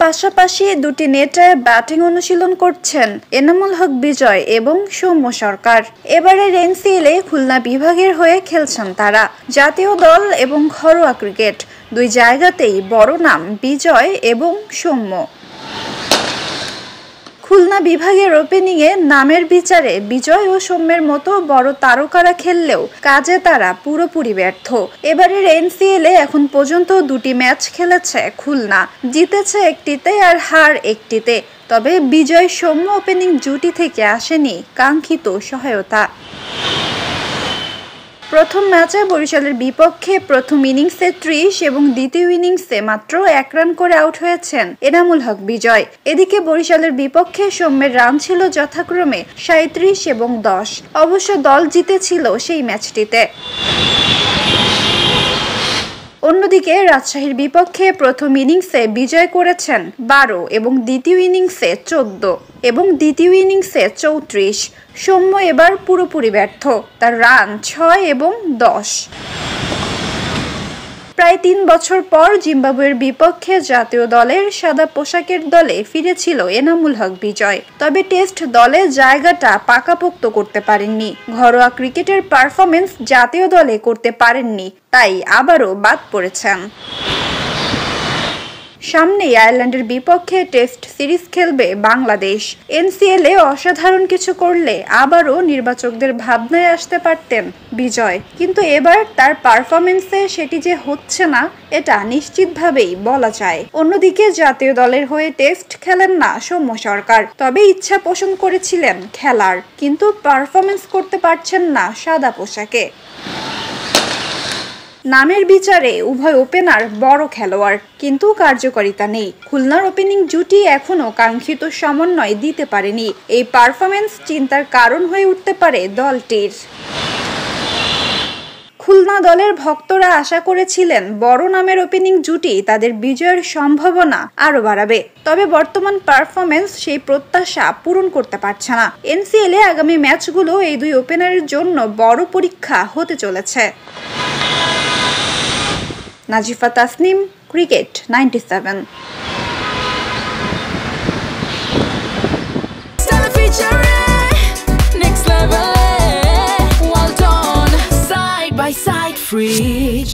পাশাপাশি দুটি নেটে ব্যাটিং অনুশীলন করছেন এনামুল হক বিজয় এবং সৌম্য সরকার। এবারের এনসিএলে খুলনা বিভাগের হয়ে খেলছেন তারা। জাতীয় দল এবং ঘরোয়া ক্রিকেট দুই জায়গাতেই বড় নাম বিজয় এবং সৌম্য। খুলনা বিভাগের ওপেনিংয়ে নামের বিচারে বিজয় ও সৌম্যের মতো বড় তারকারা খেললেও কাজে তারা পুরোপুরি ব্যর্থ। এবারের এনসিএলে এখন পর্যন্ত দুটি ম্যাচ খেলেছে খুলনা, জিতেছে একটিতে আর হার একটিতে। তবে বিজয় সৌম্য ওপেনিং জুটি থেকে আসেনি কাঙ্ক্ষিত সহায়তা। প্রথম ম্যাচে বরিশালের বিপক্ষে প্রথম ইনিংসে ৩০ এবং দ্বিতীয় ইনিংসে মাত্র ১ রান করে আউট হয়েছেন এনামুল হক বিজয়। এদিকে বরিশালের বিপক্ষে সৌম্যের রান ছিল যথাক্রমে ৩৭ এবং ১০। অবশ্য দল জিতেছিল সেই ম্যাচটিতে। অন্যদিকে রাজশাহীর বিপক্ষে প্রথম ইনিংসে বিজয় করেছেন ১২ এবং দ্বিতীয় ইনিংসে ১৪ এবং দ্বিতীয় ইনিংসে ৩৪। সৌম্য এবার পুরোপুরি ব্যর্থ, তার রান ৬ এবং ১০। প্রায় ৩ বছর পর জিম্বাবুয়ের বিপক্ষে জাতীয় দলের সাদা পোশাকের দলে ফিরেছিল এনামুল হক বিজয়। তবে টেস্ট দলে জায়গাটা পাকাপোক্ত করতে পারেননি। ঘরোয়া ক্রিকেটের পারফরমেন্স জাতীয় দলে করতে পারেননি, তাই আবারও বাদ পড়েছেন। সামনেই আয়ারল্যান্ডের বিপক্ষে টেস্ট সিরিজ খেলবে বাংলাদেশ। এনসিএলে অসাধারণ কিছু করলে আবারও নির্বাচকদের ভাবনায় আসতে পারতেন বিজয়, কিন্তু এবার তার পারফরমেন্সে সেটি যে হচ্ছে না এটা নিশ্চিতভাবেই বলা যায়। অন্যদিকে জাতীয় দলের হয়ে টেস্ট খেলেন না সৌম্য সরকার, তবে ইচ্ছা পোষণ করেছিলেন খেলার, কিন্তু পারফরমেন্স করতে পারছেন না সাদা পোশাকে। নামের বিচারে উভয় ওপেনার বড় খেলোয়াড়, কিন্তু কার্যকারিতা নেই। খুলনার ওপেনিং জুটি এখনো কাঙ্ক্ষিত সমন্বয় দিতে পারেনি। এই পারফরমেন্স চিন্তার কারণ হয়ে উঠতে পারে দলটির। খুলনা দলের ভক্তরা আশা করেছিলেন বড় নামের ওপেনিং জুটি তাদের বিজয়ের সম্ভাবনা আরো বাড়াবে, তবে বর্তমান পারফরমেন্স সেই প্রত্যাশা পূরণ করতে পারছে না। এনসিএলে আগামী ম্যাচগুলো এই দুই ওপেনারের জন্য বড় পরীক্ষা হতে চলেছে। Nazifa Tasnim, cricket 97। By side fridge